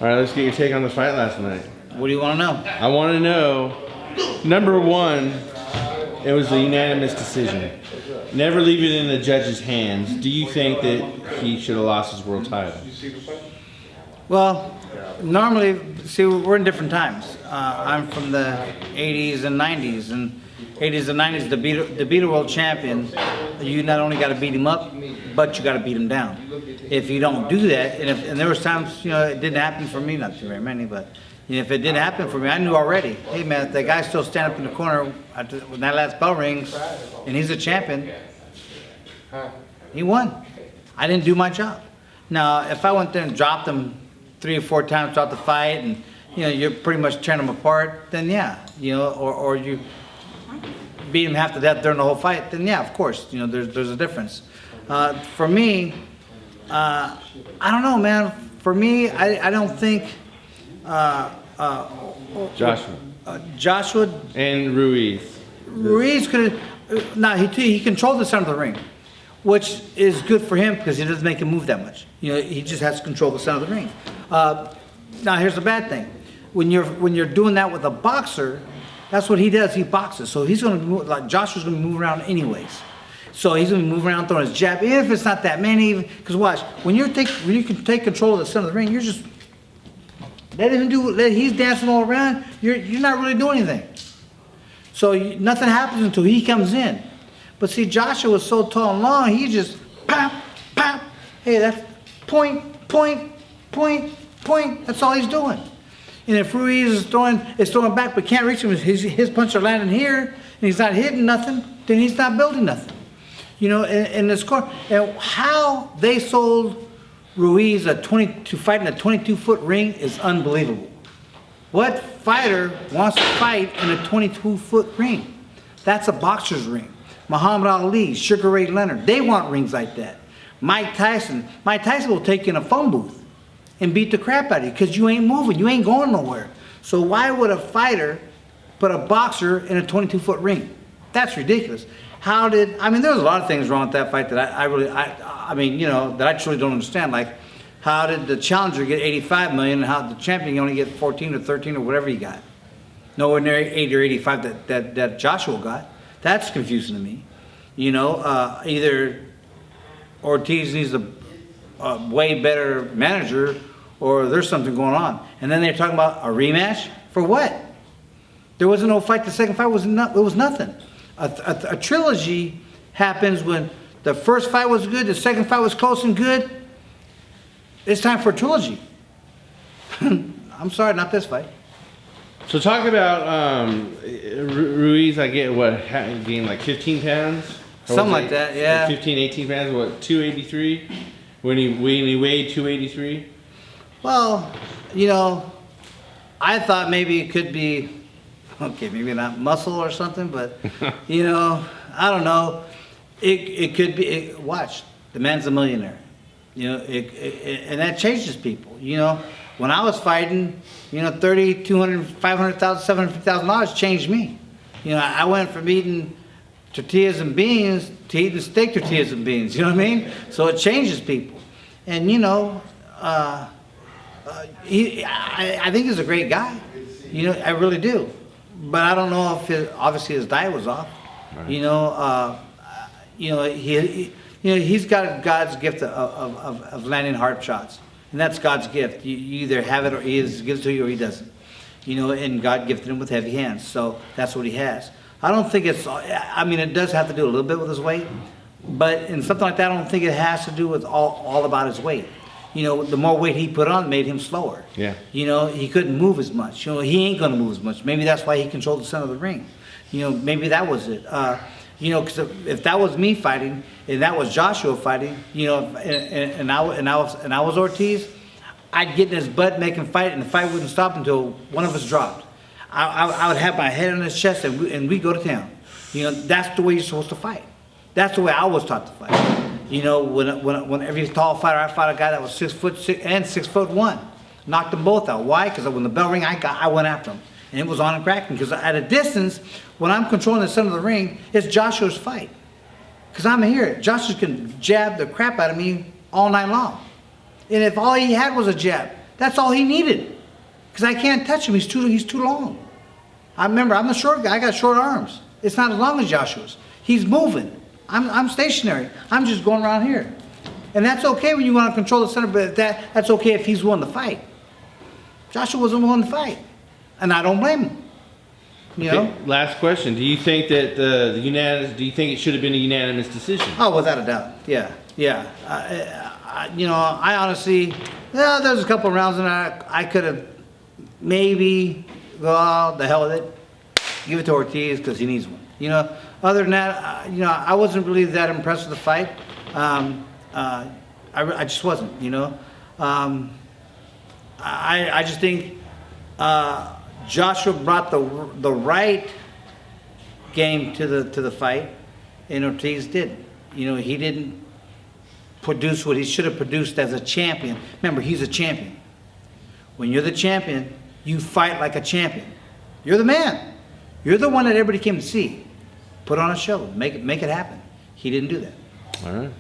All right, let's get your take on the fight last night. What do you want to know? I want to know, number one, it was a unanimous decision. Never leave it in the judge's hands. Do you think that he should have lost his world title? Well, normally, see, we're in different times. I'm from the 80s and 90s, and 80s and 90s, to beat a world champion, you not only got to beat him up, but you got to beat him down. If you don't do that, and there was times, it didn't happen for me, not too very many, but if it didn't happen for me, I knew already, hey man, if that guy's still standing up in the corner when that last bell rings, and he's a champion, he won. I didn't do my job. Now, if I went there and dropped him 3 or 4 times throughout the fight, and you're pretty much tearing him apart, then yeah, or you beat him half to death during the whole fight, then yeah, of course, there's a difference. For me, I don't know, man. For me, I don't think Joshua and Ruiz. Ruiz could have. No, he controlled the center of the ring, which is good for him because he doesn't make him move that much. He just has to control the center of the ring. Now here's the bad thing: when you're doing that with a boxer, that's what he does. He boxes, so he's going to move, like Joshua's going to move around anyways. So he's going to move around throwing his jab, even if it's not that many. Because watch, when you can take control of the center of the ring, you're just he's dancing all around. You're not really doing anything. So nothing happens until he comes in. But see, Joshua was so tall and long, he just pop, pop. Hey, that's point, point, point, point. That's all he's doing. And if Ruiz is throwing back but can't reach him, his punches are landing here, and he's not hitting nothing, then he's not building nothing. In this corner, and how they sold Ruiz to fight in a 22-foot ring is unbelievable. What fighter wants to fight in a 22-foot ring? That's a boxer's ring. Muhammad Ali, Sugar Ray Leonard, they want rings like that. Mike Tyson will take you in a phone booth and beat the crap out of you because you ain't moving, you ain't going nowhere. So why would a fighter put a boxer in a 22-foot ring? That's ridiculous. There was a lot of things wrong with that fight that that I truly don't understand. Like, how did the challenger get 85 million and how the champion only get 14 or 13 or whatever he got? Nowhere near 80 or 85 that Joshua got. That's confusing to me. Either Ortiz needs a way better manager or there's something going on. And then they're talking about a rematch? For what? There wasn't no fight. The second fight was nothing. A trilogy happens when the first fight was good, the second fight was close and good. It's time for a trilogy. I'm sorry, not this fight. So talk about Ruiz. I get gained like 15 pounds? Something like that, yeah. 15, 18 pounds, 283? When he weighed 283? Well, I thought maybe it could be, okay, maybe not muscle or something, but, I don't know. It could be, watch, the man's a millionaire. And that changes people. When I was fighting, $30,000, $200,000, $500,000, $750,000 changed me. I went from eating tortillas and beans to eating steak tortillas and beans. You know what I mean? So it changes people. And I think he's a great guy. I really do. But I don't know if obviously his diet was off. Right. He's got God's gift of landing hard shots. And that's God's gift. You either have it or he gives it to you or he doesn't. And God gifted him with heavy hands. So that's what he has. I don't think it does have to do a little bit with his weight. But in something like that, I don't think it has to do with all about his weight. The more weight he put on made him slower. Yeah. He couldn't move as much. He ain't going to move as much. Maybe that's why he controlled the center of the ring. Maybe that was it. Because if that was me fighting and that was Joshua fighting, and I was Ortiz, I'd get in his butt, make him fight, and the fight wouldn't stop until one of us dropped. I would have my head on his chest and we'd go to town. That's the way you're supposed to fight. That's the way I was taught to fight. When every tall fighter, I fought a guy that was 6'6" and 6'1". Knocked them both out. Why? Because when the bell rang, I went after him. And it was on and cracking. Because at a distance, when I'm controlling the center of the ring, it's Joshua's fight. Because I'm here. Joshua can jab the crap out of me all night long. And if all he had was a jab, That's all he needed. Because I can't touch him. He's too long. I remember, I'm a short guy. I got short arms. It's not as long as Joshua's. He's moving. I'm stationary. I'm just going around here. And that's okay when you want to control the center, but that's okay if he's willing to fight. Joshua wasn't willing to fight. And I don't blame him. You know? Last question. Do you think that do you think it should have been a unanimous decision? Oh, without a doubt. Yeah. I honestly, there's a couple of rounds and I could have maybe go, the hell with it. Give it to Ortiz because he needs one. Other than that, I wasn't really that impressed with the fight. I just wasn't, I just think Joshua brought the right game to the fight, and Ortiz did. He didn't produce what he should have produced as a champion. Remember, he's a champion. When you're the champion, you fight like a champion. You're the man. You're the one that everybody came to see. Put on a show. Make it happen. He didn't do that. All right.